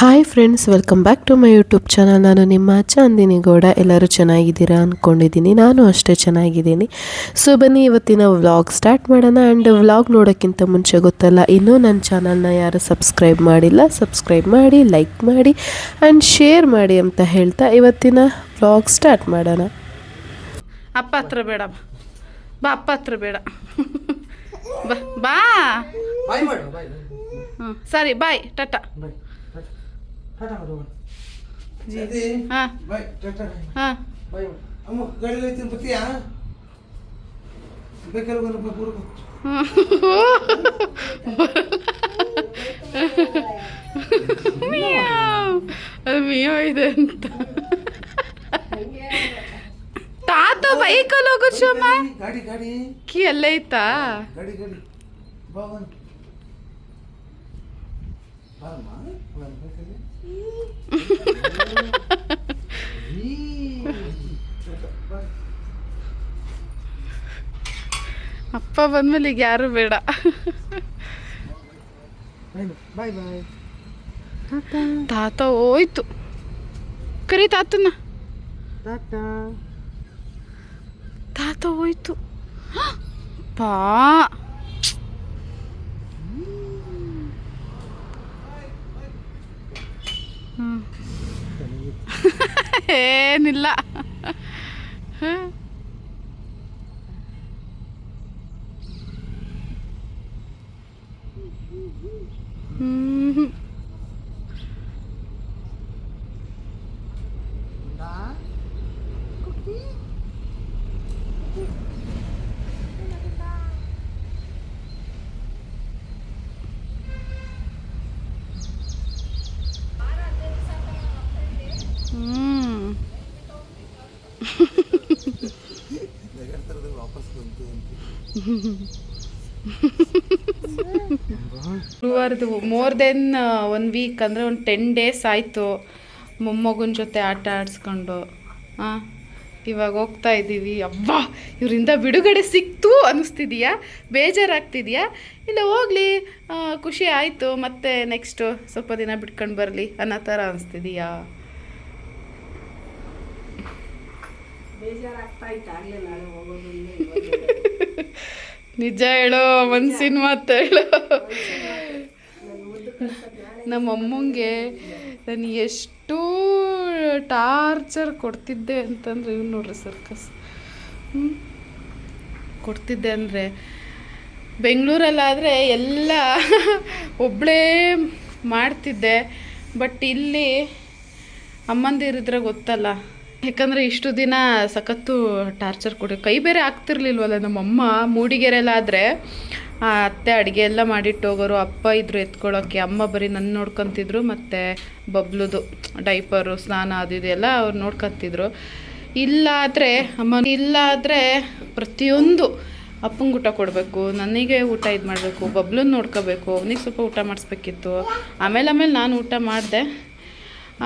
Hi friends, welcome back to my YouTube channel. ನಾನು ನಿಮ್ಮ ಚಾಂದಿನಿ ಗೌಡ. ಎಲ್ಲರೂ ಚೆನ್ನಾಗಿದ್ದೀರಾ ಅಂದ್ಕೊಂಡಿದ್ದೀನಿ. ನಾನು ಅಷ್ಟೇ ಚೆನ್ನಾಗಿದ್ದೀನಿ. ಸೊ ಬನ್ನಿ ಇವತ್ತಿನ ವ್ಲಾಗ್ ಸ್ಟಾರ್ಟ್ ಮಾಡೋಣ. ಆ್ಯಂಡ್ ವ್ಲಾಗ್ ನೋಡೋಕ್ಕಿಂತ ಮುಂಚೆ ಗೊತ್ತಲ್ಲ, ಇನ್ನೂ ನನ್ನ ಚಾನಲ್ನ ಯಾರು ಸಬ್ಸ್ಕ್ರೈಬ್ ಮಾಡಿಲ್ಲ, ಸಬ್ಸ್ಕ್ರೈಬ್ ಮಾಡಿ, ಲೈಕ್ ಮಾಡಿ ಆ್ಯಂಡ್ ಶೇರ್ ಮಾಡಿ ಅಂತ ಹೇಳ್ತಾ ಇವತ್ತಿನ ವ್ಲಾಗ್ ಸ್ಟಾರ್ಟ್ ಮಾಡೋಣ. ಅಪ್ಪ ಹತ್ರ ಬೇಡ, ಬಾ ಅಪ್ಪ ಹತ್ರ ಬೇಡ, ಬಾ ಬಾ. ಹ್ಞೂ ಸರಿ, ಬಾಯ್, ಟಾಟಾ. ಹಾಂ ಹಾಂ ಅದು ಮಿಯೋ ಇದೆ ಅಂತ ತಾತ ಬೈಕಲ್ಲಿ ಹೋಗೋ ಶೋಮ ಕಿ ಅಲ್ಲೇ ಐತಾ. ಅಪ್ಪ ಬಂದ್ಮೇಲೆ ಈಗ ಯಾರು ಬೇಡ. ತಾತ ಹೋಯ್ತು, ಕರಿ ತಾತನ. ತಾತ ಹೋಯ್ತು ಪಾ. ಏನಿಲ್ಲ. ಗುರುವಾರದು ಮೋರ್ ದೆನ್ 1 ವೀಕ್ ಅಂದರೆ ಒಂದು 10 days ಆಯಿತು ಮೊಮ್ಮಗನ ಜೊತೆ ಆಟ ಆಡಿಸ್ಕೊಂಡು. ಇವಾಗ ಹೋಗ್ತಾ ಇದ್ದೀವಿ. ಅಬ್ಬಾ, ಇವರಿಂದ ಬಿಡುಗಡೆ ಸಿಕ್ತು ಅನ್ನಿಸ್ತಿದೆಯಾ, ಬೇಜಾರಾಗ್ತಿದೆಯಾ? ಇಲ್ಲ ಹೋಗಲಿ, ಖುಷಿ ಆಯಿತು, ಮತ್ತೆ ನೆಕ್ಸ್ಟು ಸ್ವಲ್ಪ ದಿನ ಬಿಟ್ಕೊಂಡು ಬರಲಿ ಅನ್ನೋ ಥರ ಅನ್ನಿಸ್ತಿದೆಯಾ? ನಿಜ ಹೇಳೋ, ಮನ್ಸಿನ ಮಾತು ಹೇಳೋ. ನಮ್ಮಮ್ಮಂಗೆ ನಾನು ಎಷ್ಟು ಟಾರ್ಚರ್ ಕೊಡ್ತಿದ್ದೆ ಅಂತಂದರೆ, ಇವ್ನು ನೋಡ್ರಿ ಸರ್ಕಸ್ ಕೊಡ್ತಿದ್ದೆ ಅಂದರೆ. ಬೆಂಗಳೂರಲ್ಲಾದರೆ ಎಲ್ಲ ಒಬ್ಬಳೇ ಮಾಡ್ತಿದ್ದೆ, ಬಟ್ ಇಲ್ಲಿ ಅಮ್ಮಂದಿರಿದ್ರೆ ಗೊತ್ತಲ್ಲ. ಯಾಕಂದರೆ ಇಷ್ಟು ದಿನ ಸಖತ್ತು ಟಾರ್ಚರ್ ಕೊಡಿ, ಕೈ ಬೇರೆ ಆಗ್ತಿರ್ಲಿಲ್ವಲ್ಲ. ನಮ್ಮಮ್ಮ ಮೂಡಿಗೆರೆಲ್ಲಾದರೆ ಅತ್ತೆ ಅಡುಗೆ ಎಲ್ಲ ಮಾಡಿಟ್ಟು ಹೋಗೋರು, ಅಪ್ಪ ಇದ್ರು ಎತ್ಕೊಳ್ಳೋಕ್ಕೆ. ಅಮ್ಮ ಬರೀ ನನ್ನ ನೋಡ್ಕೊತಿದ್ರು, ಮತ್ತು ಬಬ್ಲುದು ಡೈಪರು, ಸ್ನಾನ ಅದು ಇದೆಲ್ಲ ಅವ್ರು ನೋಡ್ಕೊತಿದ್ರು. ಇಲ್ಲಾದರೆ ಇಲ್ಲಾದರೆ ಪ್ರತಿಯೊಂದು ಅಪ್ಪಂಗೆ ಊಟ ಕೊಡಬೇಕು, ನನಗೆ ಊಟ ಇದು ಮಾಡಬೇಕು, ಬಬ್ಲುನ ನೋಡ್ಕೋಬೇಕು, ಅವನಿಗೆ ಸ್ವಲ್ಪ ಊಟ ಮಾಡಿಸ್ಬೇಕಿತ್ತು. ಆಮೇಲೆ ನಾನು ಊಟ ಮಾಡಿದೆ.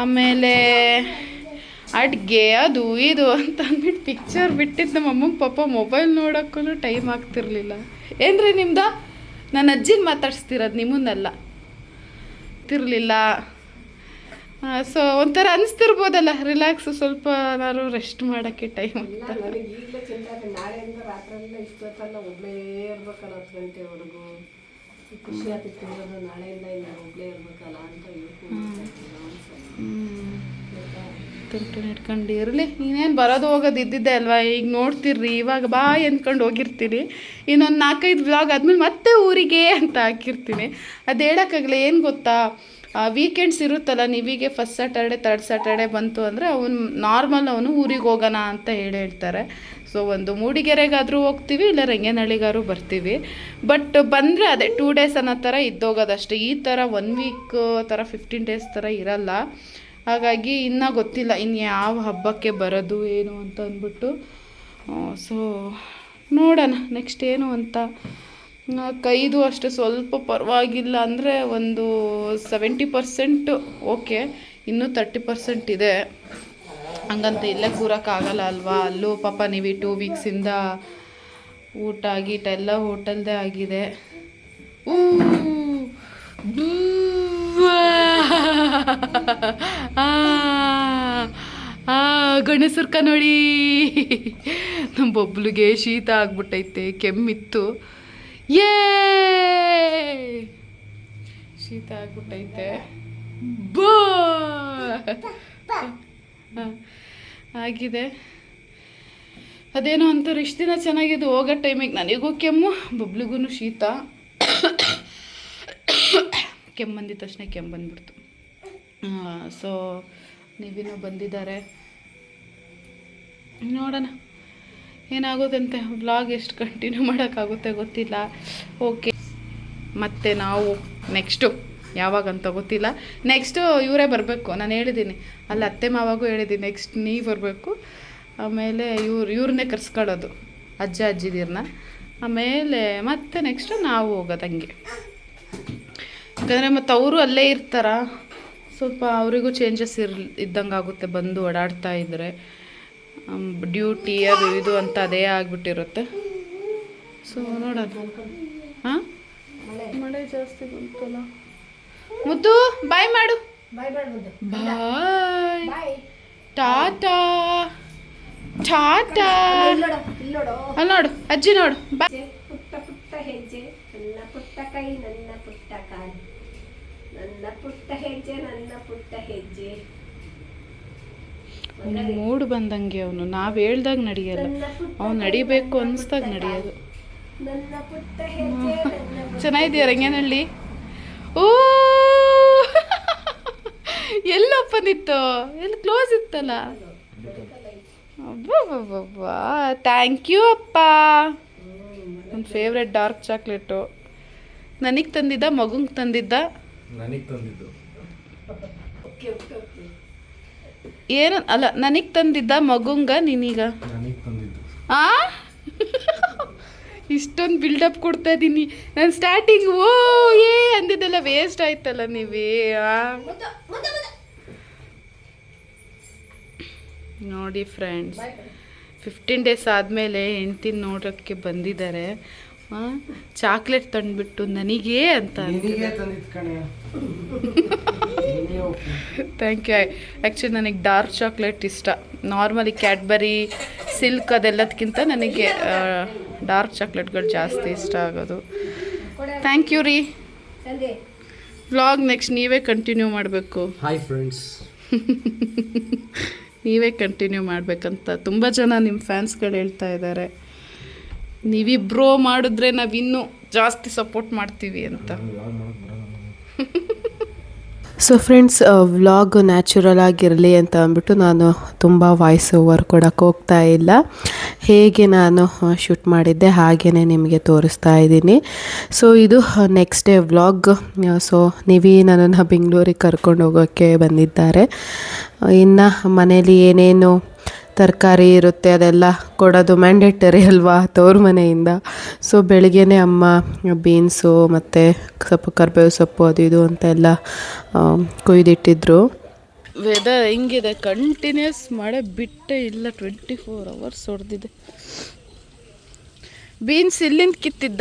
ಆಮೇಲೆ ಅಡುಗೆ ಅದು ಇದು ಅಂತ ಅಂದ್ಬಿಟ್ಟು ಪಿಕ್ಚರ್ ಬಿಟ್ಟಿದ್ದು. ನಮ್ಮ ಅಮ್ಮಂಗೆ ಪಾಪ ಮೊಬೈಲ್ ನೋಡೋಕ್ಕೂ ಟೈಮ್ ಆಗ್ತಿರ್ಲಿಲ್ಲ. ಏನ್ರಿ ನಿಮ್ದು? ನಾನು ಅಜ್ಜಿನ ಮಾತಾಡ್ಸ್ತಿರೋದು, ನಿಮ್ಮನ್ನೆಲ್ಲ ತಿರ್ಲಿಲ್ಲ. ಸೊ ಒಂಥರ ಅನಿಸ್ತಿರ್ಬೋದಲ್ಲ, ರಿಲ್ಯಾಕ್ಸ್, ಸ್ವಲ್ಪ ನಾನು ರೆಸ್ಟ್ ಮಾಡೋಕ್ಕೆ ಟೈಮ್ ಅಂತ. ಖುಷಿ ಆಗ್ತಿತ್ತು, ನಾಳೆಯಿಂದ ಒಬ್ಬಳೇ ಇರ್ಬೇಕಲ್ಲ ಅಂತ ತುಂಟು ಇಟ್ಕೊಂಡು ಇರಲಿ. ನೀನೇನು ಬರೋದು ಹೋಗೋದು ಇದ್ದಿದ್ದೆ ಅಲ್ವಾ, ಈಗ ನೋಡ್ತಿರ್ರಿ. ಇವಾಗ ಬಾ ಅಂದ್ಕೊಂಡು ಹೋಗಿರ್ತೀನಿ, ಇನ್ನೊಂದು 4-5 ವ್ಲಾಗ್ ಆದಮೇಲೆ ಮತ್ತೆ ಊರಿಗೆ ಅಂತ ಹಾಕಿರ್ತೀನಿ. ಅದು ಹೇಳೋಕ್ಕಾಗಲ್ಲ. ಏನು ಗೊತ್ತಾ, ವೀಕೆಂಡ್ಸ್ ಇರುತ್ತಲ್ಲ, ನೀವಿಗೆ ಫಸ್ಟ್ ಸ್ಯಾಟರ್ಡೆ 3rd ಸ್ಯಾಟರ್ಡೆ ಬಂತು ಅಂದರೆ ಅವನು ನಾರ್ಮಲ್ ಅವನು ಊರಿಗೆ ಹೋಗೋಣ ಅಂತ ಹೇಳ್ತಾರೆ. ಸೊ ಒಂದು ಮೂಡಿಗೆರೆಗಾದರೂ ಹೋಗ್ತೀವಿ, ಇಲ್ಲ ರಂಗನಹಳ್ಳಿಗಾದ್ರು ಬರ್ತೀವಿ. ಬಟ್ ಬಂದರೆ ಅದೇ 2 days ಅನ್ನೋ ಥರ ಇದ್ದೋಗೋದಷ್ಟೇ. ಈ ಥರ 1 week ಥರ 15 days ಥರ ಇರಲ್ಲ. ಹಾಗಾಗಿ ಇನ್ನೂ ಗೊತ್ತಿಲ್ಲ ಇನ್ನು ಯಾವ ಹಬ್ಬಕ್ಕೆ ಬರೋದು ಏನು ಅಂತ ಅಂದ್ಬಿಟ್ಟು. ಸೊ ನೋಡೋಣ ನೆಕ್ಸ್ಟ್ ಏನು ಅಂತ. ಕೈದು ಅಷ್ಟೇ ಸ್ವಲ್ಪ ಪರವಾಗಿಲ್ಲ, ಅಂದರೆ ಒಂದು 70% ಓಕೆ, ಇನ್ನೂ 30% ಇದೆ. ಹಂಗಂತ ಇಲ್ಲೇ ಕೂರೋಕ್ಕಾಗಲ್ಲ ಅಲ್ವಾ. ಅಲ್ಲೂ ಪಾಪ ನೀವು 2 ವೀಕ್ಸಿಂದ ಊಟ ಗೀಟ ಎಲ್ಲ ಹೋಟೆಲ್ದೇ ಆಗಿದೆ. ಗಣಸುರ್ಕ ನೋಡಿ. ನಮ್ಮ ಬೊಬ್ಲಿಗೆ ಶೀತ ಆಗ್ಬಿಟ್ಟೈತೆ, ಕೆಮ್ಮಿತ್ತು. ಏ ಶೀತ ಆಗ್ಬಿಟ್ಟೈತೆ. ಬಾ ಆಗಿದೆ. ಅದೇನೋ ಅಂತಾರೆ ಇಷ್ಟು ದಿನ ಚೆನ್ನಾಗಿದ್ದು, ಹೋಗೋ ಟೈಮಿಗೆ ನನಗೂ ಕೆಮ್ಮು, ಬಬ್ಲಿಗೂ ಶೀತ. ಕೆಮ್ಮು ಬಂದಿದ ತಕ್ಷಣ ಕೆಮ್ಮು ಬಂದ್ಬಿಡ್ತು. ಸೊ ನೀವಿನ್ನೂ ಬಂದಿದ್ದಾರೆ, ನೋಡೋಣ ಏನಾಗೋದಂತೆ. ವ್ಲಾಗ್ ಎಷ್ಟು ಕಂಟಿನ್ಯೂ ಮಾಡೋಕ್ಕಾಗುತ್ತೆ ಗೊತ್ತಿಲ್ಲ. ಓಕೆ, ಮತ್ತು ನಾವು ನೆಕ್ಸ್ಟು ಯಾವಾಗಂತ ಗೊತ್ತಿಲ್ಲ. ನೆಕ್ಸ್ಟು ಇವರೇ ಬರಬೇಕು. ನಾನು ಹೇಳಿದ್ದೀನಿ ಅಲ್ಲಿ ಅತ್ತೆ ಮಾವಾಗೂ ಹೇಳಿದ್ದೀನಿ, ನೆಕ್ಸ್ಟ್ ನೀವು ಬರಬೇಕು. ಆಮೇಲೆ ಇವ್ರನ್ನೇ ಕರ್ಸ್ಕೊಳ್ಳೋದು, ಅಜ್ಜ ಅಜ್ಜಿದಿರನ್ನ. ಆಮೇಲೆ ಮತ್ತೆ ನೆಕ್ಸ್ಟು ನಾವು ಹೋಗೋದು ಹಂಗೆ. ಯಾಕಂದರೆ ಮತ್ತು ಅವರು ಅಲ್ಲೇ ಇರ್ತಾರ, ಸ್ವಲ್ಪ ಅವರಿಗೂ ಚೇಂಜಸ್ ಇದ್ದಂಗೆ ಆಗುತ್ತೆ ಬಂದು ಓಡಾಡ್ತಾ ಇದ್ದರೆ. ಡ್ಯೂಟಿ ಅದು ಇದು ಅಂತ ಅದೇ ಆಗಿಬಿಟ್ಟಿರುತ್ತೆ. ಸೊ ನೋಡೋಣ. ಹಾಂ, ಮಳೆ ಜಾಸ್ತಿ ಬಂತಲ್ಲ. ಮುದ್ದು ಬಾಯ್ ಮಾಡು. ಬಾಯ್, ಟಾಟಾ ಟಾಟಾ. ಅಲ್ಲಿ ನೋಡು, ಅಜ್ಜಿ ನೋಡು. ಬಾಯ್. ಪುಟ್ಟ ಪುಟ್ಟ ಹೆಜ್ಜೆ, ನನ್ನ ಪುಟ್ಟ ಕೈ, ನನ್ನ ಪುಟ್ಟ ಕಾಲು, ನನ್ನ ಪುಟ್ಟ ಹೆಜ್ಜೆ, ನನ್ನ ಪುಟ್ಟ ಹೆಜ್ಜೆ. ಮೂಡ್ ಬಂದಂಗೆ ಅವನು, ನಾವು ಹೇಳ್ದಾಗ ನಡೆಯಲ್ಲ, ಅವ್ನು ನಡಿಬೇಕು ಅನಿಸ್ದಾಗ ನಡೆಯೋದು. ನನ್ನ ಪುಟ್ಟ ಹೆಜ್ಜೆ, ಚೆನ್ನಾಗಿದೆಯಾ ರಂಗನಹಳ್ಳಿ? ಓ ಎಲ್ಲಪ್ಪ ನಿತ್ತು, ಎಲ್ಲಿ ಕ್ಲೋಸ್ ಇತ್ತಲ್ಲ. ಅಬ್ಬಾ, ಥ್ಯಾಂಕ್ ಯು ಅಪ್ಪ. ನನ್ನ ಫೇವ್ರೆಟ್ ಡಾರ್ಕ್ ಚಾಕ್ಲೇಟು. ನನಗೆ ತಂದಿದ್ದ, ಮಗುಂಗೆ ತಂದಿದ್ದ? ನನಗೆ ತಂದಿದ್ದು. ಏನು ಅಲ್ಲ, ನನಗೆ ತಂದಿದ್ದ ಮಗುಂಗ, ನೀನೀಗ ನನಗೆ ತಂದಿದ್ದು. ಆ ಇಷ್ಟೊಂದು ಬಿಲ್ಡಪ್ ಕೊಡ್ತಾ ಇದ್ದೀನಿ. ನಾನು ಸ್ಟಾರ್ಟಿಂಗ್ ಓ ಏ ಅಂದಿದ್ದೆಲ್ಲ ವೇಸ್ಟ್ ಆಯ್ತಲ್ಲ ನೀವೇ. ನೋಡಿ ಫ್ರೆಂಡ್ಸ್, 15 ಡೇಸ್ ಆದಮೇಲೆ ಹೆಂಡ್ತಿನ ನೋಡೋಕ್ಕೆ ಬಂದಿದ್ದಾರೆ. ಚಾಕ್ಲೇಟ್ ತಂದುಬಿಟ್ಟು ನನಗೇ ಅಂತ. Thank you. ಆ್ಯಕ್ಚುಲಿ ನನಗೆ ಡಾರ್ಕ್ ಚಾಕ್ಲೇಟ್ ಇಷ್ಟ. ನಾರ್ಮಲಿ ಕ್ಯಾಡ್ಬರಿ, ಸಿಲ್ಕ್ ಅದೆಲ್ಲದಕ್ಕಿಂತ ನನಗೆ ಡಾರ್ಕ್ ಚಾಕ್ಲೇಟ್ಗಳು ಜಾಸ್ತಿ ಇಷ್ಟ ಆಗೋದು. ಥ್ಯಾಂಕ್ ಯು ರೀ. ವ್ಲಾಗ್ ನೆಕ್ಸ್ಟ್ ನೀವೇ ಕಂಟಿನ್ಯೂ ಮಾಡಬೇಕು. Hi friends. ನೀವೇ ಕಂಟಿನ್ಯೂ ಮಾಡಬೇಕಂತ ತುಂಬ ಜನ ನಿಮ್ಮ ಫ್ಯಾನ್ಸ್ಗಳು ಹೇಳ್ತಾ ಇದ್ದಾರೆ. ನೀವಿಬ್ರೋ ಮಾಡಿದ್ರೆ ನಾವು ಇನ್ನೂ ಜಾಸ್ತಿ ಸಪೋರ್ಟ್ ಮಾಡ್ತೀವಿ ಅಂತ. ಸೊ ಫ್ರೆಂಡ್ಸ್, ವ್ಲಾಗ್ ನ್ಯಾಚುರಲ್ ಆಗಿರಲಿ ಅಂತ ಅಂದ್ಬಿಟ್ಟು ನಾನು ತುಂಬ ವಾಯ್ಸ್ ಓವರ್ ಕೊಡೋಕ್ಕೆ ಹೋಗ್ತಾ ಇಲ್ಲ. ಹೇಗೆ ನಾನು ಶೂಟ್ ಮಾಡಿದ್ದೆ ಹಾಗೆಯೇ ನಿಮಗೆ ತೋರಿಸ್ತಾ ಇದ್ದೀನಿ. ಸೊ ಇದು ನೆಕ್ಸ್ಟ್ ಡೇ ವ್ಲಾಗ್. ಸೊ ನೀವೇ ನನ್ನನ್ನು ಬೆಂಗಳೂರಿಗೆ ಕರ್ಕೊಂಡು ಹೋಗೋಕ್ಕೆ ಬಂದಿದ್ದಾರೆ. ಇನ್ನು ಮನೇಲಿ ಏನೇನು ತರಕಾರಿ ಇರುತ್ತೆ ಅದೆಲ್ಲ ಕೊಡೋದು ಮ್ಯಾಂಡೇಟರಿ ಅಲ್ವಾ ತವ್ರ ಮನೆಯಿಂದ. ಸೊ ಬೆಳಿಗ್ಗೆನೇ ಅಮ್ಮ ಬೀನ್ಸು ಮತ್ತು ಸ್ವಲ್ಪ ಕರಿಬೇವು ಸೊಪ್ಪು ಅದು ಇದು ಅಂತೆಲ್ಲ ಕೊಯ್ದಿಟ್ಟಿದ್ರು. ವೆದರ್ ಹಿಂಗಿದೆ, ಕಂಟಿನ್ಯೂಸ್ ಮಳೆ ಬಿಟ್ಟೇ ಇಲ್ಲ. 24 hours ಹೊಡೆದಿದೆ. ಬೀನ್ಸ್ ಇಲ್ಲಿಂದ ಕಿತ್ತಿದ್ದ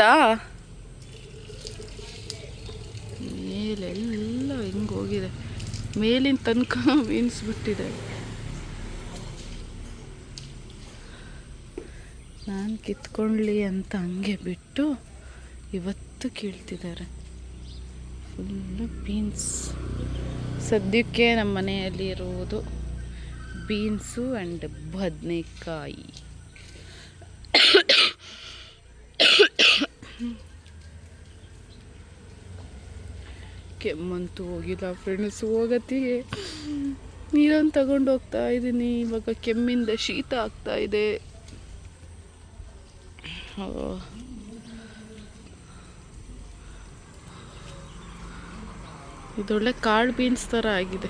ಮೇಲೆಲ್ಲ ಹಿಂಗೆ ಹೋಗಿದೆ, ಮೇಲಿನ ತನಕ ಬೀನ್ಸ್ ಬಿಟ್ಟಿದೆ. ನಾನು ಕಿತ್ಕೊಳ್ಳಿ ಅಂತ ಹಂಗೆ ಬಿಟ್ಟು ಇವತ್ತು ಕೀಳ್ತಿದ್ದಾರೆ ಫುಲ್ಲು ಬೀನ್ಸ್. ಸದ್ಯಕ್ಕೆ ನಮ್ಮ ಮನೆಯಲ್ಲಿ ಇರುವುದು ಬೀನ್ಸು ಆ್ಯಂಡ್ ಬದನೆಕಾಯಿ. ಕೆಮ್ಮಂತೂ ಹೋಗಿಲ್ಲ ಫ್ರೆಂಡ್ಸ್, ಹೋಗತ್ತಿಗೆ ನೀರನ್ನು ತಗೊಂಡು ಹೋಗ್ತಾ ಇದ್ದೀನಿ. ಇವಾಗ ಕೆಮ್ಮಿಂದ ಶೀತ ಆಗ್ತಾ ಇದೆ. ಇದೊಳ್ಳೆ ಕಾಳು ಬೀನ್ಸ್ ಥರ ಆಗಿದೆ.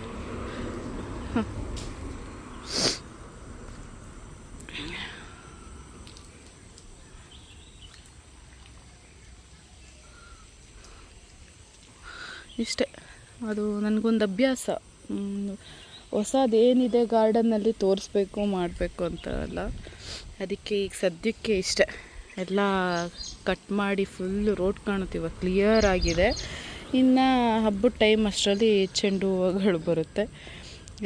ಇಷ್ಟೇ, ಅದು ನನಗೊಂದು ಅಭ್ಯಾಸ. ಹೊಸದೇನಿದೆ ಗಾರ್ಡನ್ನಲ್ಲಿ ತೋರಿಸ್ಬೇಕು ಮಾಡಬೇಕು ಅಂತ ಅಲ್ಲ. ಅದಕ್ಕೆ ಈಗ ಸದ್ಯಕ್ಕೆ ಇಷ್ಟೇ ಎಲ್ಲ ಕಟ್ ಮಾಡಿ ಫುಲ್ಲು ರೋಡ್ ಕಾಣುತ್ತೆ. ಇವಾಗ ಕ್ಲಿಯರ್ ಆಗಿದೆ. ಇನ್ನು ಹಬ್ಬದ ಟೈಮ್ ಅಷ್ಟರಲ್ಲಿ ಚೆಂಡು ಹೂವುಗಳು ಬರುತ್ತೆ.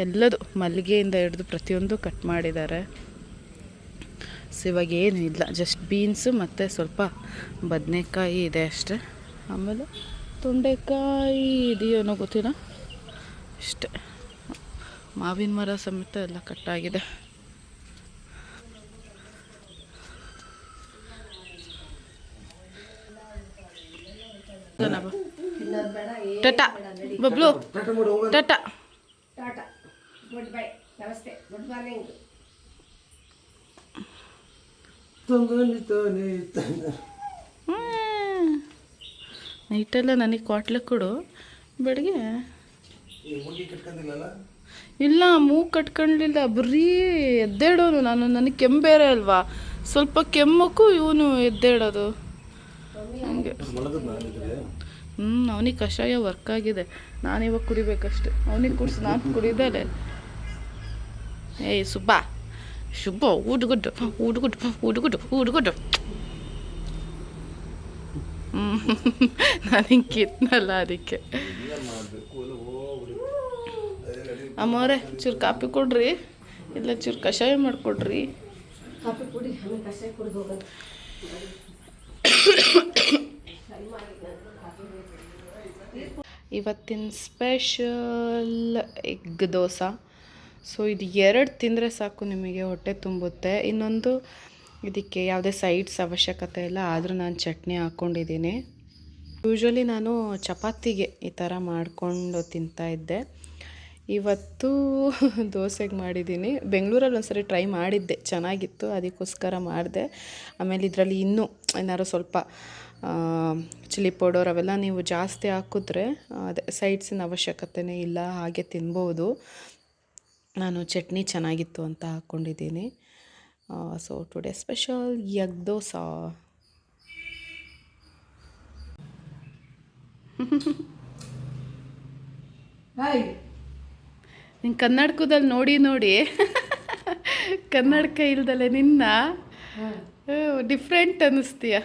ಎಲ್ಲದು ಮಲ್ಲಿಗೆಯಿಂದ ಹಿಡಿದು ಪ್ರತಿಯೊಂದು ಕಟ್ ಮಾಡಿದ್ದಾರೆ. ಸೊ ಇವಾಗ ಏನೂ ಇಲ್ಲ, ಜಸ್ಟ್ ಬೀನ್ಸು ಮತ್ತು ಸ್ವಲ್ಪ ಬದನೆಕಾಯಿ ಇದೆ ಅಷ್ಟೆ. ಆಮೇಲೆ ತೊಂಡೆಕಾಯಿ ಇದೆಯೋ ಗೊತ್ತಿಲ್ಲ ಅಷ್ಟೆ. ಮಾವಿನ ಮರ ಸಮೇತ ಎಲ್ಲ ಕಟ್ಟಾಗಿದೆ. ಟಾಟಾ ಬಬ್ಲು, ಟಾಟಾ. ಟಾಟಾ, ಗುಡ್ ಬೈ, ನಮಸ್ತೆ, ಗುಡ್ ಮಾರ್ನಿಂಗ್. ನೈಟೆಲ್ಲ ನನಗೆ ಕ್ವಾಟ್ಲೆ ಕೊಡು, ಬೆಳಗ್ಗೆ ಇಲ್ಲ ಮೂಗು ಕಟ್ಕೊಳ್ಳಿಲ್ಲ, ಬರೀ ಎದ್ದೇಳೋನು ನಾನು. ನನಗೆ ಕೆಮ್ಮು ಬೇರೆ ಅಲ್ವಾ, ಸ್ವಲ್ಪ ಕೆಮ್ಮಕ್ಕೂ ಇವನು ಎದ್ದೇಳೋದು ಹಂಗೆ. ಅವನಿಗೆ ಕಷಾಯ ವರ್ಕ್ ಆಗಿದೆ, ನಾನಿವಾಗ ಕುಡಿಬೇಕಷ್ಟೆ. ಅವನಿಗೆ ಕುಡಿಸಿ ನಾನು ಕುಡಿದಲೆ. ಏಯ್ ಸುಬ್ಬ ಶುಭ ಊಟಗುಡ್ಡು ಊಟಗುಡ್ಡು ಊಟಗುಡ್ಡು ಊಟಗುಡ್ಡು. ನಾನು ಹಿಂಗೆ ಕಿತ್ನಲ್ಲ ಅದಕ್ಕೆ. ಅಮ್ಮವ್ರೆ ಚೂರು ಕಾಪಿ ಕೊಡ್ರಿ, ಇಲ್ಲ ಚೂರು ಕಷಾಯ ಮಾಡಿಕೊಡ್ರಿ. ಕಾಫಿ ಕುಡಿ, ಆಮೇಲೆ ಕಷಾಯ ಕುಡಿದು ಹೋಗೋದು. ಇವತ್ತಿನ ಸ್ಪೆಷಲ್ ಎಗ್ ದೋಸೆ. ಸೊ ಇದು 2 ತಿಂದರೆ ಸಾಕು ನಿಮಗೆ ಹೊಟ್ಟೆ ತುಂಬುತ್ತೆ. ಇನ್ನೊಂದು ಇದಕ್ಕೆ ಯಾವುದೇ ಸೈಡ್ಸ್ ಅವಶ್ಯಕತೆ ಇಲ್ಲ, ಆದರೂ ನಾನು ಚಟ್ನಿ ಹಾಕ್ಕೊಂಡಿದ್ದೀನಿ. ಯೂಶ್ವಲಿ ನಾನು ಚಪಾತಿಗೆ ಈ ಥರ ಮಾಡಿಕೊಂಡು ತಿಂತಾಯಿದ್ದೆ. ಇವತ್ತು ದೋಸೆಗೆ ಮಾಡಿದ್ದೀನಿ. ಬೆಂಗಳೂರಲ್ಲಿ ಒಂದ್ಸರಿ ಟ್ರೈ ಮಾಡಿದ್ದೆ, ಚೆನ್ನಾಗಿತ್ತು, ಅದಕ್ಕೋಸ್ಕರ ಮಾಡಿದೆ. ಆಮೇಲೆ ಇದರಲ್ಲಿ ಇನ್ನೂ ಏನಾದ್ರು ಸ್ವಲ್ಪ ಚಿಲ್ಲಿ ಪೌಡರ್ ಅವೆಲ್ಲ ನೀವು ಜಾಸ್ತಿ ಹಾಕಿದ್ರೆ ಅದೇ ಸೈಡ್ಸಿನ ಅವಶ್ಯಕತೆಯೇ ಇಲ್ಲ, ಹಾಗೆ ತಿನ್ಬೋದು. ನಾನು ಚಟ್ನಿ ಚೆನ್ನಾಗಿತ್ತು ಅಂತ ಹಾಕ್ಕೊಂಡಿದ್ದೀನಿ. So today special egg dosa. ನಿನ್ನ ಕನ್ನಡಕದಲ್ಲಿ ನೋಡಿ ನೋಡಿ ಕನ್ನಡಕ ಇಲ್ದಲೆ ನಿನ್ನ ಡಿಫ್ರೆಂಟ್ ಅನ್ನಿಸ್ತೀಯ.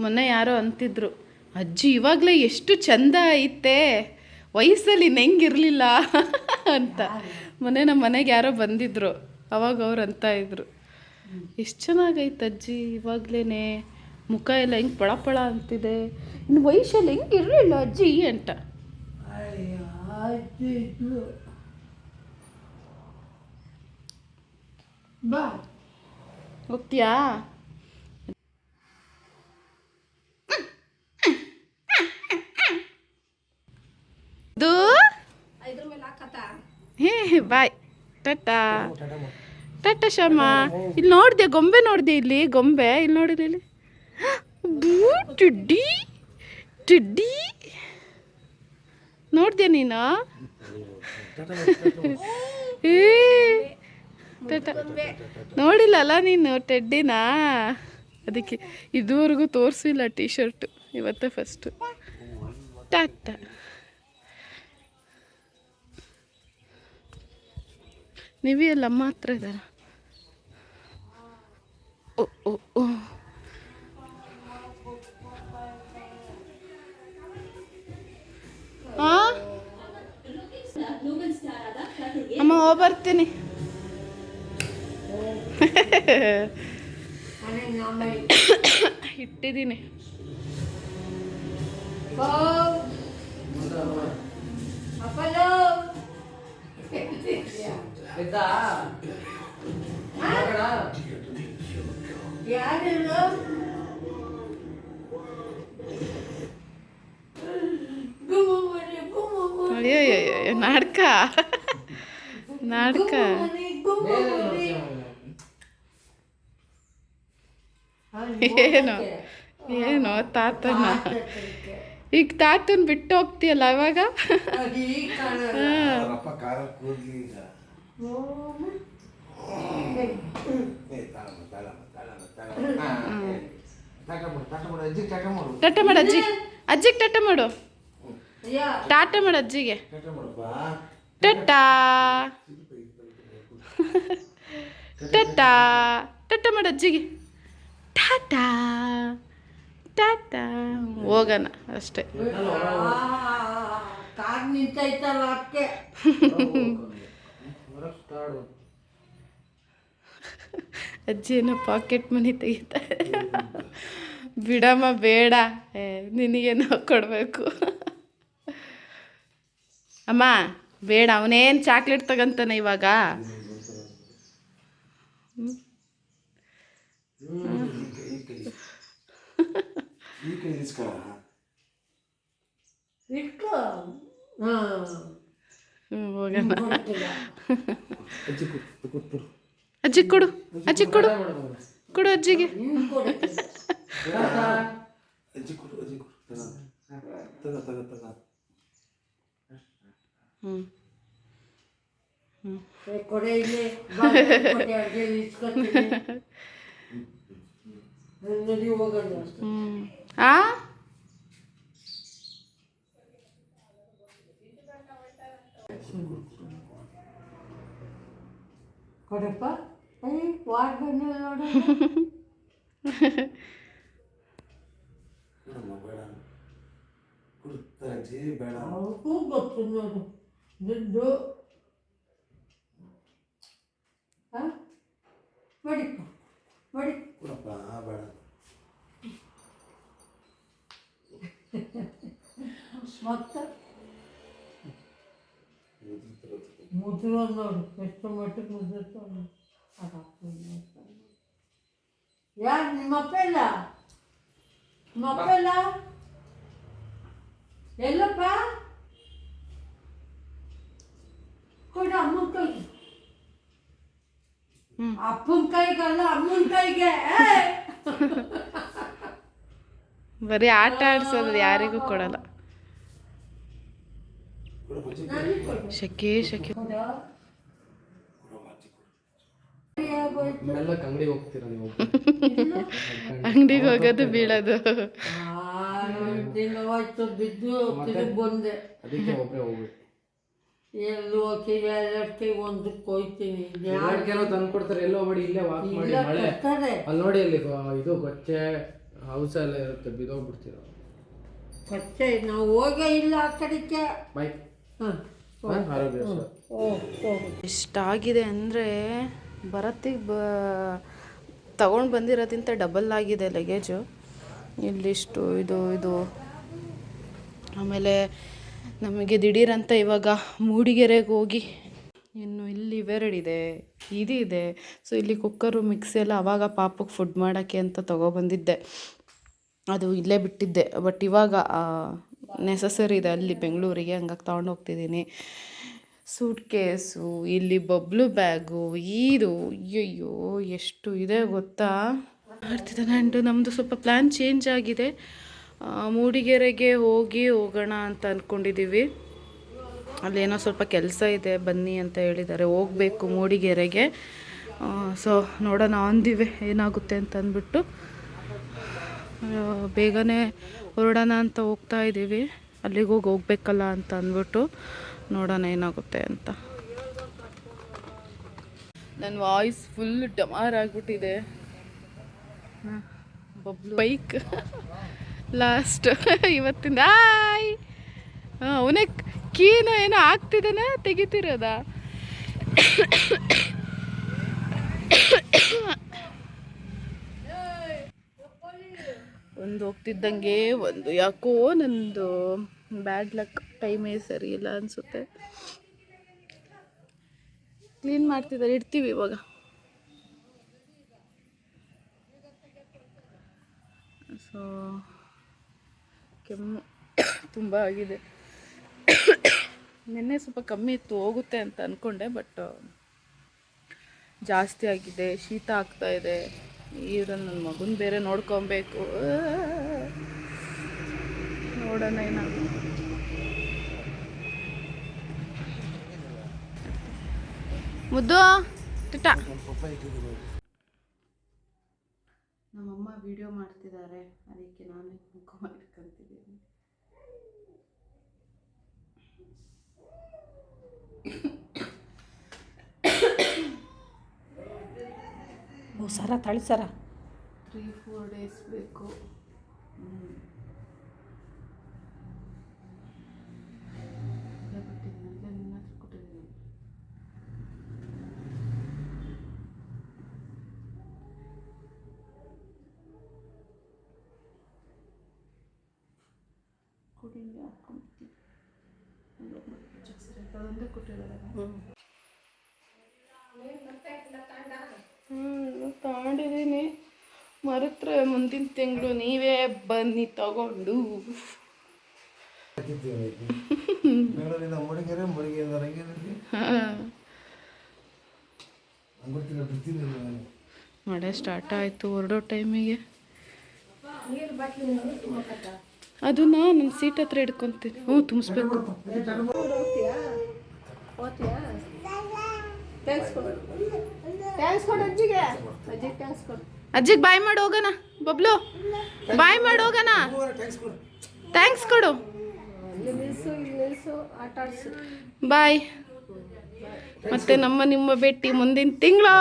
ಮೊನ್ನೆ ಯಾರೋ ಅಂತಿದ್ರು, ಅಜ್ಜಿ ಇವಾಗಲೇ ಎಷ್ಟು ಚಂದ ಐತೆ, ವಯಸ್ಸಲ್ಲಿ ಹೆಂಗಿರಲಿಲ್ಲ ಅಂತ. ಮೊನ್ನೆ ನಮ್ಮ ಮನೆಗೆ ಯಾರೋ ಬಂದಿದ್ರು, ಅವಾಗ ಅವ್ರು ಅಂತ ಇದ್ರು, ಎಷ್ಟು ಚೆನ್ನಾಗೈತೆ ಅಜ್ಜಿ ಇವಾಗಲೇ, ಮುಖ ಎಲ್ಲ ಹೆಂಗೆ ಪಳ ಅಂತಿದೆ, ಇನ್ನು ವಯಸ್ಸಲ್ಲಿ ಹೆಂಗಿರಲಿಲ್ಲ ಅಜ್ಜಿ ಅಂತ. ಬಾ ಹೋಗ್ತೀಯಾ? ಹೇ ಬಾಯ್, ಟಾಟಾ ಟಾಟಾ ಶ್ಯಾಮ. ಇಲ್ಲಿ ನೋಡಿದೆ ಗೊಂಬೆ, ನೋಡಿದೆ ಇಲ್ಲಿ ಗೊಂಬೆ, ಇಲ್ಲಿ ನೋಡಿದೆ ಇಲ್ಲಿ ಟಿಡ್ಡಿ ಟಿಡ್ಡಿ ನೋಡಿದೆ ನೀನು? ಏ ಟಾಟಾ ನೋಡಿಲ್ಲಲ್ಲ ನೀನು ಟೆಡ್ಡಿನ, ಅದಕ್ಕೆ ಇದುವರೆಗೂ ತೋರಿಸಿಲ್ಲ ಟೀ ಶರ್ಟು, ಇವತ್ತೇ ಫಸ್ಟು. ಟಾಟಾ. ನೀವೇ ಅಲ್ಲ ಅಮ್ಮ ಹತ್ರ ಇದ್ದಾರ. ಓ ಓ ಓ ಅಮ್ಮ ಬರ್ತೀನಿ. ಇಟ್ಟಿದ್ದೀನಿ. ಅಯ್ಯೋ ನಾಟಕ ನಾಟಕ. ಏನೋ ಏನೋ ತಾತನ, ಈಗ ತಾತನ ಬಿಟ್ಟು ಹೋಗ್ತೀಯಲ್ಲ ಅವಾಗ. ಟಾಟಾ ಮಾಡು ಅಜ್ಜಿ, ಅಜ್ಜಿಗೆ ಟಾಟಾ ಮಾಡು, ಟಾಟಾ ಮಾಡು ಅಜ್ಜಿಗೆ, ಟಾಟಾ ಟಾಟಾ ಟಾಟಾ ಮಾಡು ಅಜ್ಜಿಗೆ, ಟಾಟಾ ಟಾಟಾ ಹೋಗೋಣ ಅಷ್ಟೇ. ಕಾರ್ ನಿಂತೈತಲ್ಲ ಅದಕ್ಕೆ ಅಜ್ಜಿ ಏನೋ ಪಾಕೆಟ್ ಮನಿ ತೆಗಿತಾರೆ. ಬಿಡಮ್ಮ ಬೇಡ, ನಿನಗೇನೋ ಕೊಡಬೇಕು. ಅಮ್ಮ ಬೇಡ, ಅವನೇನು ಚಾಕ್ಲೇಟ್ ತಗಂತಾನೆ ಇವಾಗ. ಇಟ್ಕೋ. ಹಾಂ ಹೋಗೋಣ. ಅಜ್ಜಿ ಕೊಡು, ಅಜ್ಜಿ ಕೊಡು, ಕೊಡು ಅಜ್ಜಿಗೆ. ಕೊಡೆ ಇಲ್ಲಿ ಅಡುಗೆ ಇಸ್ಕೊತೀನಿ. ನಡಿ ಹೋಗೋಣ. ಆ ಕೊಡಪ್ಪ. ವಾಡ್ ಬಣ್ಣ ನೋಡು. ಅವ್ರಿಗೂ ಗೊತ್ತು ನೋಡು ದುಡ್ಡು. ಹಾಂ ಬಡಿಕೊ ಬಡಿ. ಮತ್ತೆ ಮುದ್ರ ನೋಡು ಎಷ್ಟು ಮಟ್ಟಿಗೆ ಮುದ್ದಿರ್ತಾವೆ. ಯಾರು ನಿಮ್ಮಪ್ಪ ಇಲ್ಲ? ನಿಮ್ಮಪ್ಪ ಇಲ್ಲ ಎಲ್ಲಪ್ಪ? ಕೊಡು ಅಮ್ಮನ ಕೈಗೆ. ಅಪ್ಪನ ಕೈಗಲ್ಲ ಅಮ್ಮನ ಕೈಗೆ. ಬರೀ ಆಟ ಆಡ್ಸೋದು, ಯಾರಿಗೂ ಕೊಡಲ್ಲ. ಶೆಕೆ ಶೆಕೆ. ಅಂಗಡಿಗೆ ಹೋಗ್ತೀರಾ ನೀವು? ಅಂಗಡಿಗೆ ಹೋಗೋದು ಬೀಳೋದು. ತಿಂಗಳಾಯ್ತು ಬಿದ್ದು ತಿರುಗಿ ಬಂದೆ. ಅದಕ್ಕೆ ಒಬ್ಬರೇ ಹೋಗ್ಬೇಕು. ಎಲ್ಲೂ ಹೋಗ್ತೀವಿ, ಎಲ್ಲಕ್ಕೆ ಒಂದಕ್ಕೆ ಹೋಗ್ತೀನಿ. ಎಲ್ಲೋ ತಂದು ಕೊಡ್ತಾರೆ, ಎಲ್ಲೋ ಮಾಡಿ ಇಲ್ಲೇ ವಾಕ್ ಮಾಡಿ ಮಳೆ ಅಲ್ಲಿ ನೋಡಿ, ಅಲ್ಲಿ ಇದು ಗೊಚ್ಚೆ ಹೌಸ್ ಎಲ್ಲ ಇರುತ್ತೆ, ಬಿದ್ದೋಗ್ಬಿಡ್ತೀರ. ಕಚ್ಚೆ ನಾವು ಹೋಗೇ ಇಲ್ಲ ಆ ಕಡೆಗೆ. ಬೈ. ಹಾಂ ಆರೋಗ್ಯ ಎಷ್ಟಾಗಿದೆ ಅಂದರೆ ಭರತ್ತಿಗೆ ತಗೊಂಡು ಬಂದಿರೋದ್ಕಿಂತ ಡಬಲ್ ಆಗಿದೆ ಲಗೇಜು. ಇಲ್ಲಿಷ್ಟು ಇದು ಆಮೇಲೆ ನಮಗೆ ದಿಢೀರಂತ ಇವಾಗ ಮೂಡಿಗೆರೆಗೆ ಹೋಗಿ ಇನ್ನು ಇಲ್ಲಿ ಇವೆರಡಿದೆ, ಇದಿದೆ. ಸೊ ಇಲ್ಲಿ ಕುಕ್ಕರು ಮಿಕ್ಸಿ ಎಲ್ಲ ಆವಾಗ ಪಾಪಕ್ಕೆ ಫುಡ್ ಮಾಡೋಕ್ಕೆ ಅಂತ ತೊಗೊಬಂದಿದ್ದೆ, ಅದು ಇಲ್ಲೇ ಬಿಟ್ಟಿದ್ದೆ. ಬಟ್ ಇವಾಗ ನೆಸಸರಿ ಇದೆ ಅಲ್ಲಿ ಬೆಂಗಳೂರಿಗೆ, ಹಂಗಾಗಿ ತೊಗೊಂಡು ಹೋಗ್ತಿದ್ದೀನಿ. ಸೂಟ್ ಕೇಸು, ಇಲ್ಲಿ ಬಬ್ಲು ಬ್ಯಾಗು, ಇದು ಅಯ್ಯಯ್ಯೋ ಎಷ್ಟು ಇದೆ ಗೊತ್ತಾ ಮಾಡ್ತಿದ್ದಾನೆ. ಆ್ಯಂಡ್ ನಮ್ಮದು ಸ್ವಲ್ಪ ಪ್ಲ್ಯಾನ್ ಚೇಂಜ್ ಆಗಿದೆ. ಮೂಡಿಗೆರೆಗೆ ಹೋಗೋಣ ಅಂತ ಅಂದ್ಕೊಂಡಿದ್ದೀವಿ. ಅಲ್ಲೇನೋ ಸ್ವಲ್ಪ ಕೆಲಸ ಇದೆ, ಬನ್ನಿ ಅಂತ ಹೇಳಿದ್ದಾರೆ. ಹೋಗಬೇಕು ಮೂಡಿಗೆರೆಗೆ. ಸೊ ನೋಡೋಣ ಅಂದಿವೆ ಏನಾಗುತ್ತೆ ಅಂತ ಅಂದ್ಬಿಟ್ಟು ಬೇಗನೆ ಹೊರಡೋಣ ಅಂತ ಹೋಗ್ತಾ ಇದ್ದೀವಿ. ಅಲ್ಲಿಗೆ ಹೋಗ್ಬೇಕಲ್ಲ ಅಂತ ಅಂದ್ಬಿಟ್ಟು ನೋಡೋಣ ಏನಾಗುತ್ತೆ ಅಂತ. ನನ್ನ ವಾಯ್ಸ್ ಫುಲ್ ಡಮಾರ್ ಆಗಿಬಿಟ್ಟಿದೆ. ಬೈಕ್ ಲಾಸ್ಟ್ ಇವತ್ತಿಂದ ಅವನೇ ಕೀನು ಏನೋ ಆಗ್ತಿದ್ದಾನೆ, ತೆಗಿತಿರೋದ. ಒಂದು ಹೋಗ್ತಿದ್ದಂಗೆ ಒಂದು ಯಾಕೋ ನಂದು ಬ್ಯಾಡ್ ಲಕ್, ಟೈಮೇ ಸರಿ ಇಲ್ಲ ಅನಿಸುತ್ತೆ. ಕ್ಲೀನ್ ಮಾಡ್ತಿದ್ದಾರೆ, ಇಡ್ತೀವಿ ಇವಾಗ. ಸೊ ಕೆಮ್ಮು ತುಂಬ ಆಗಿದೆ. ನಿನ್ನೆ ಸ್ವಲ್ಪ ಕಮ್ಮಿ ಇತ್ತು, ಹೋಗುತ್ತೆ ಅಂತ ಅಂದ್ಕೊಂಡೆ, ಬಟ್ ಜಾಸ್ತಿ ಆಗಿದೆ. ಶೀತ ಆಗ್ತಾ ಇದೆ. ಇದ್ರಲ್ಲಿ ನನ್ನ ಮಗನ ಬೇರೆ ನೋಡ್ಕೊಬೇಕು. ನೋಡೋಣ ಏನಾಗುತ್ತೆ. ಮುದ್ದು ಟಿಟ. ನಮ್ಮಮ್ಮ ವಿಡಿಯೋ ಮಾಡ್ತಿದ್ದಾರೆ, ಅದಕ್ಕೆ ನಾನು ಮುಖ ಮಾಡ್ಕೊಂತಿದ್ದೀನಿ. ಸರ ತಳಿ ಸರ 3-4 ಡೇಸ್ ಬೇಕು. ತಗೊಂಡಿದ್ದೀನಿ, ಮರೆತ್ರೆ ಮುಂದಿನ ತಿಂಗಳು ನೀವೇ ಬನ್ನಿ ತಗೊಂಡು. ಮಳೆ ಸ್ಟಾರ್ಟ್ ಆಯಿತು ಹೊರಡೋ ಟೈಮಿಗೆ. ಅದನ್ನ ನನ್ನ ಸೀಟ್ ಹತ್ರ ಹಿಡ್ಕೊತೀನಿ. ತುಂಬಿಸ್ಬೇಕು. ಅಜ್ಜಿಗೆ ಬಾಯ್ ಮಾಡಿ ಹೋಗೋಣ. ಬಬ್ಲು ಬಾಯ್ ಮಾಡಿ ಹೋಗೋಣ. ಥ್ಯಾಂಕ್ಸ್ ಕೊಡು. ಬಾಯ್. ಮತ್ತೆ ನಿಮ್ಮ ಭೇಟಿ ಮುಂದಿನ ತಿಂಗಳು.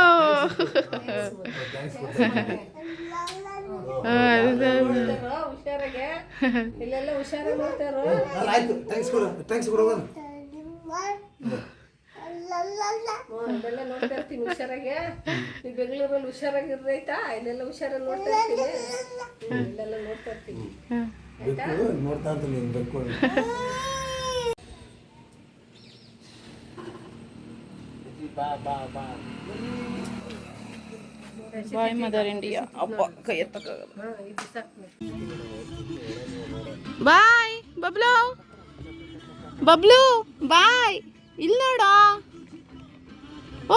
ಇದೆಲ್ಲ ನೋಡ್ತಾ ಇರ್ತೀನಿ ಹುಷಾರಾಗೆ. ನೀವು ಬೆಂಗಳೂರಲ್ಲಿ ಹುಷಾರಾಗಿರ್ರೈತಾ? ಇಲ್ಲೆಲ್ಲ ಹುಷಾರಾಗಿ ನೋಡ್ತಾ ಇರ್ತೀನಿ. ಇಲ್ಲೆಲ್ಲ ನೋಡ್ತಾ ಇರ್ತೀನಿ. ನೋಡ್ತಾ ಇರ್ತೀನಿ. ಬಾಯ್ ಮದರ್ ಇಂಡಿಯಾ. ಅಪ್ಪ ಕೈ ಎತ್ತಕ್ಕಾಗಲ್ಲ. ಬಾಯ್ ಬಬ್ಲು. ಬಬ್ಲು ಬಾಯ್. ಇಲ್ಲ ನೋಡ.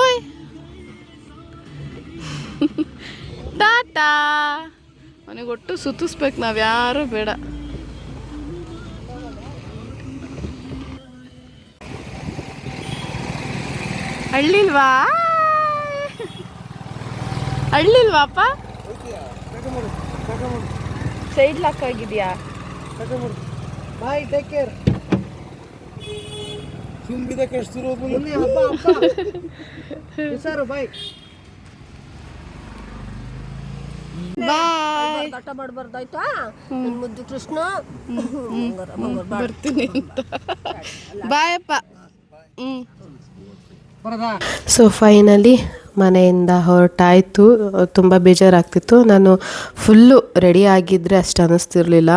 ಓಯ್ ಟಾಟಾ. ಅವನಿಗೆ ಒಟ್ಟು ಸುತ್ತಿಸ್ಬೇಕು ನಾವು, ಯಾರು ಬೇಡ. ಅಳ್ಳಿಲ್ವಾ? ಅಳ್ಳಿಲ್ವಾಪ್ಪ? ಸೈಡ್ ಲಾಕ್ ಆಗಿದೆಯಾ? ಬಾಯ್, ಟೇಕ್ ಕೇರ್. ತುಂಬಿದಕ್ಕೆ ಎಷ್ಟು ಹುಷಾರು. ಬಾಯ್ ಬಾಯ್. ಕಟ ಮಾಡಬಾರ್ದಾಯ್ತಾ ಮುದ್ದು ಕೃಷ್ಣ. ಬರ್ತೀನಿ ಅಂತ. ಬಾಯ್ ಅಪ್ಪ. ಸೊ ಫೈನಲಿ ಮನೆಯಿಂದ ಹೊರಟಾಯಿತು. ತುಂಬ ಬೇಜಾರಾಗ್ತಿತ್ತು. ನಾನು ಫುಲ್ಲು ರೆಡಿ ಆಗಿದ್ದರೆ ಅಷ್ಟು ಅನ್ನಿಸ್ತಿರ್ಲಿಲ್ಲ.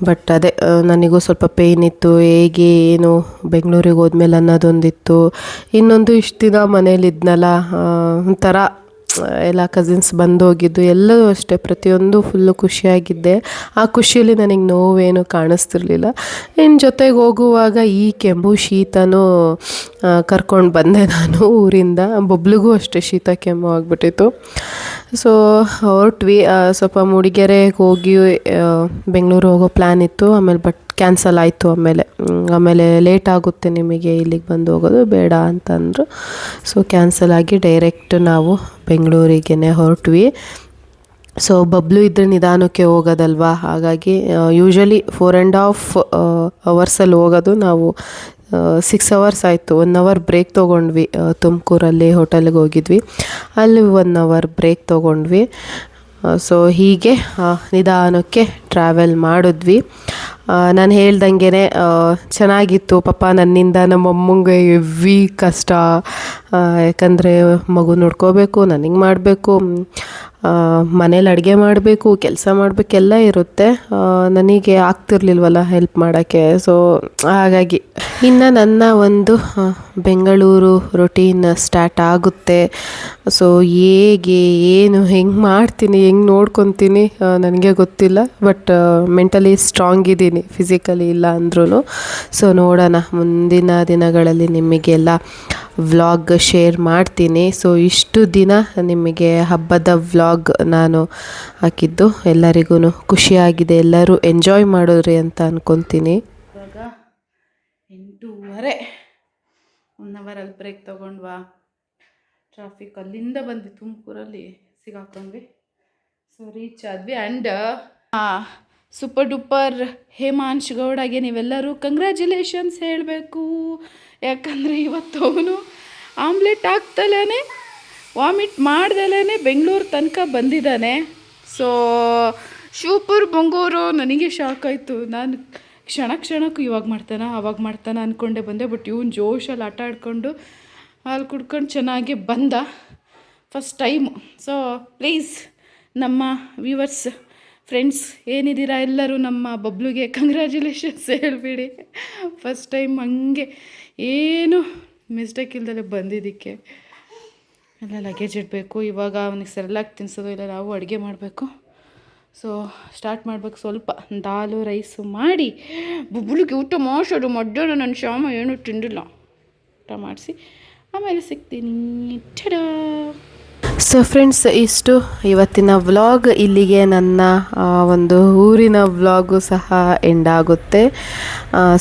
ಬಟ್ ಅದೇ ನನಗೂ ಸ್ವಲ್ಪ ಪೇಯ್ನ್ ಇತ್ತು. ಹೇಗೆ ಏನು ಬೆಂಗಳೂರಿಗೆ ಹೋದ್ಮೇಲೆ ಅನ್ನೋದೊಂದಿತ್ತು. ಇನ್ನೊಂದು ಇಷ್ಟು ದಿನ ಮನೇಲಿದ್ನಲ್ಲ, ಒಂಥರ ಎಲ್ಲ ಕಸಿನ್ಸ್ ಬಂದೋಗಿದ್ದು ಎಲ್ಲವೂ ಅಷ್ಟೇ, ಪ್ರತಿಯೊಂದು ಫುಲ್ಲು ಖುಷಿಯಾಗಿದ್ದೆ. ಆ ಖುಷಿಯಲ್ಲಿ ನನಗೆ ನೋವೇನು ಕಾಣಿಸ್ತಿರ್ಲಿಲ್ಲ. ಇನ್ನು ಜೊತೆಗೆ ಹೋಗುವಾಗ ಈ ಕೆಮ್ಮು ಶೀತನೂ ಕರ್ಕೊಂಡು ಬಂದೆ ನಾನು ಊರಿಂದ. ಬೊಬ್ಳಿಗೂ ಅಷ್ಟೇ ಶೀತ ಕೆಮ್ಮು ಆಗಿಬಿಟ್ಟಿತ್ತು. ಸೊ ಹೊರಟ್ವಿ. ಸ್ವಲ್ಪ ಮೂಡಿಗೆರೆಗೆ ಹೋಗಿ ಬೆಂಗಳೂರು ಹೋಗೋ ಪ್ಲ್ಯಾನ್ ಇತ್ತು. ಆಮೇಲೆ ಬಟ್ ಕ್ಯಾನ್ಸಲ್ ಆಯಿತು. ಆಮೇಲೆ ಲೇಟ್ ಆಗುತ್ತೆ ನಿಮಗೆ ಇಲ್ಲಿಗೆ ಬಂದು ಹೋಗೋದು ಬೇಡ ಅಂತಂದರು. ಸೊ ಕ್ಯಾನ್ಸಲ್ ಆಗಿ ಡೈರೆಕ್ಟ್ ನಾವು ಬೆಂಗಳೂರಿಗೇ ಹೊರಟ್ವಿ. ಸೊ ಬಬ್ಲು ಇದ್ದರೆ ನಿಧಾನಕ್ಕೆ ಹೋಗೋದಲ್ವಾ, ಹಾಗಾಗಿ ಯೂಶ್ವಲಿ 4.5 ಅವರ್ಸಲ್ಲಿ ಹೋಗೋದು. ನಾವು 6 ಅವರ್ಸ್ ಆಯಿತು. 1 ಅವರ್ ಬ್ರೇಕ್ ತೊಗೊಂಡ್ವಿ. ತುಮಕೂರಲ್ಲಿ ಹೋಟೆಲ್ಗೆ ಹೋಗಿದ್ವಿ, ಅಲ್ಲಿ 1 ಅವರ್ ಬ್ರೇಕ್ ತೊಗೊಂಡ್ವಿ. ಸೊ ಹೀಗೆ ನಿಧಾನಕ್ಕೆ ಟ್ರಾವೆಲ್ ಮಾಡಿದ್ವಿ. ನಾನು ಹೇಳ್ದಂಗೆ ಚೆನ್ನಾಗಿತ್ತು. ಪಾಪ ನನ್ನಿಂದ ನಮ್ಮಮ್ಮಂಗೆ ಹೆವಿ ಕಷ್ಟ. ಯಾಕಂದರೆ ಮಗು ನೋಡ್ಕೋಬೇಕು, ನನಗೆ ಮಾಡಬೇಕು, ಮನೇಲಿ ಅಡುಗೆ ಮಾಡಬೇಕು, ಕೆಲಸ ಮಾಡಬೇಕೆಲ್ಲ ಇರುತ್ತೆ. ನನಗೆ ಆಗ್ತಿರ್ಲಿಲ್ವಲ್ಲ ಹೆಲ್ಪ್ ಮಾಡೋಕ್ಕೆ. ಸೊ ಹಾಗಾಗಿ ಇನ್ನು ನನ್ನ ಒಂದು ಬೆಂಗಳೂರು ರೊಟೀನ್ ಸ್ಟಾರ್ಟ್ ಆಗುತ್ತೆ. ಸೊ ಹೇಗೆ ಏನು ಹೆಂಗೆ ಮಾಡ್ತೀನಿ, ಹೆಂಗೆ ನೋಡ್ಕೊತೀನಿ ನನಗೆ ಗೊತ್ತಿಲ್ಲ. ಬಟ್ ಮೆಂಟಲಿ ಸ್ಟ್ರಾಂಗ್ ಇದ್ದೀನಿ, ಫಿಸಿಕಲಿ ಇಲ್ಲ ಅಂದ್ರೂ. ಸೊ ನೋಡೋಣ, ಮುಂದಿನ ದಿನಗಳಲ್ಲಿ ನಿಮಗೆಲ್ಲ ವ್ಲಾಗ್ ಶೇರ್ ಮಾಡ್ತೀನಿ. ಸೊ ಇಷ್ಟು ದಿನ ನಿಮಗೆ ಹಬ್ಬದ ವ್ಲಾಗ್ ನಾನು ಹಾಕಿದ್ದು ಎಲ್ಲರಿಗೂ ಖುಷಿಯಾಗಿದೆ, ಎಲ್ಲರೂ ಎಂಜಾಯ್ ಮಾಡಿದ್ರಿ ಅಂತ ಅಂದ್ಕೊತೀನಿ. ಇವಾಗ 8:30. 1 ಅವರಲ್ಲಿ ಬ್ರೇಕ್ ತೊಗೊಂಡ್ವಾ. ಟ್ರಾಫಿಕ್ ಅಲ್ಲಿಂದ ಬಂದು ತುಮಕೂರಲ್ಲಿ ಸಿಗಾಕೊಂಡ್ವಿ. ಸೊ ರೀಚ್ ಆದ್ವಿ. ಆ್ಯಂಡ್ ಸೂಪರ್ ಡೂಪರ್ ಹೇಮಾಂಶ್ ಗೌಡಗೆ ನೀವೆಲ್ಲರೂ ಕಂಗ್ರ್ಯಾಚುಲೇಷನ್ಸ್ ಹೇಳಬೇಕು. ಯಾಕಂದರೆ ಇವತ್ತು ಅವನು ಆಮ್ಲೆಟ್ ಹಾಕ್ದಲೇ ವಾಮಿಟ್ ಮಾಡ್ದಲೇ ಬೆಂಗಳೂರು ತನಕ ಬಂದಿದ್ದಾನೆ. ಸೊ ಶಿವಪುರ್ ಬಂಗೂರು ನನಗೆ ಶಾಕ್ ಆಯಿತು. ನಾನು ಕ್ಷಣಕ್ಕೂ ಇವಾಗ ಮಾಡ್ತಾನೆ ಅವಾಗ ಮಾಡ್ತಾನೆ ಅಂದ್ಕೊಂಡೆ ಬಂದೆ. ಬಟ್ ಇವನು ಜೋಶಲ್ಲಿ ಆಟ ಆಡ್ಕೊಂಡು ಹಾಲು ಕುಡ್ಕೊಂಡು ಚೆನ್ನಾಗಿ ಬಂದ ಫಸ್ಟ್ ಟೈಮು. ಸೊ ಪ್ಲೀಸ್ ನಮ್ಮ ವ್ಯೂವರ್ಸ್ ಫ್ರೆಂಡ್ಸ್ ಏನಿದ್ದೀರಾ ಎಲ್ಲರೂ ನಮ್ಮ ಬಬ್ಲುಗೆ ಕಂಗ್ರ್ಯಾಚುಲೇಷನ್ಸ್ ಹೇಳಿಬಿಡಿ. ಫಸ್ಟ್ ಟೈಮ್ ಹಂಗೆ ಏನು ಮಿಸ್ಟೇಕ್ ಇಲ್ದಲೆ ಬಂದಿದ್ದಕ್ಕೆ. ಎಲ್ಲ ಲಗೇಜ್ ಇಡಬೇಕು. ಇವಾಗ ಅವನಿಗೆ ಸೆರ್ಲಾಕ್ ತಿನ್ಸೋದು ಇಲ್ಲ, ನಾವು ಅಡುಗೆ ಮಾಡಬೇಕು. ಸೊ ಸ್ಟಾರ್ಟ್ ಮಾಡ್ಬೇಕು. ಸ್ವಲ್ಪ ದಾಲು ರೈಸು ಮಾಡಿ ಬುಬ್ಳಿಗೆ ಊಟ ಮಾಡಿಸೋದು. ಮಧ್ಯಾಹ್ನ ನನ್ನ ಶ್ಯಾಮ ಏನೂ ತಿಂದಿಲ್ಲ, ಊಟ ಮಾಡಿಸಿ ಆಮೇಲೆ ಸಿಗ್ತೀನಿ. ಟಡಾ. ಸೊ ಫ್ರೆಂಡ್ಸ್, ಇಷ್ಟು ಇವತ್ತಿನ ವ್ಲಾಗ್. ಇಲ್ಲಿಗೆ ನನ್ನ ಒಂದು ಊರಿನ ವ್ಲಾಗು ಸಹ ಎಂಡ್ ಆಗುತ್ತೆ.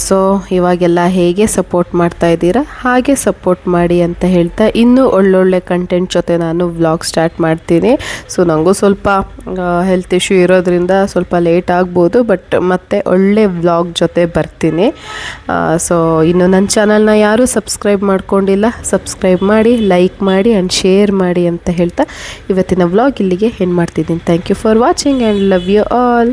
ಸೊ ಇವಾಗೆಲ್ಲ ಹೇಗೆ ಸಪೋರ್ಟ್ ಮಾಡ್ತಾ ಇದ್ದೀರಾ ಹಾಗೆ ಸಪೋರ್ಟ್ ಮಾಡಿ ಅಂತ ಹೇಳ್ತಾ, ಇನ್ನೂ ಒಳ್ಳೊಳ್ಳೆ ಕಂಟೆಂಟ್ ಜೊತೆ ನಾನು ವ್ಲಾಗ್ ಸ್ಟಾರ್ಟ್ ಮಾಡ್ತೀನಿ. ಸೊ ನನಗೂ ಸ್ವಲ್ಪ ಹೆಲ್ತ್ ಇಶ್ಯೂ ಇರೋದ್ರಿಂದ ಸ್ವಲ್ಪ ಲೇಟ್ ಆಗ್ಬೋದು, ಬಟ್ ಮತ್ತೆ ಒಳ್ಳೆ ವ್ಲಾಗ್ ಜೊತೆ ಬರ್ತೀನಿ. ಸೊ ಇನ್ನು ನನ್ನ ಚಾನಲ್ನ ಯಾರೂ ಸಬ್ಸ್ಕ್ರೈಬ್ ಮಾಡ್ಕೊಂಡಿಲ್ಲ, ಸಬ್ಸ್ಕ್ರೈಬ್ ಮಾಡಿ, ಲೈಕ್ ಮಾಡಿ ಆ್ಯಂಡ್ ಶೇರ್ ಮಾಡಿ ಅಂತ ಹೇಳ್ತಾ ಇವತ್ತಿನ ವ್ಲಾಗ್ ಇಲ್ಲಿಗೆ ಎಂಡ್ ಮಾಡ್ತಿದ್ದೀನಿ. Thank you for watching and love you all.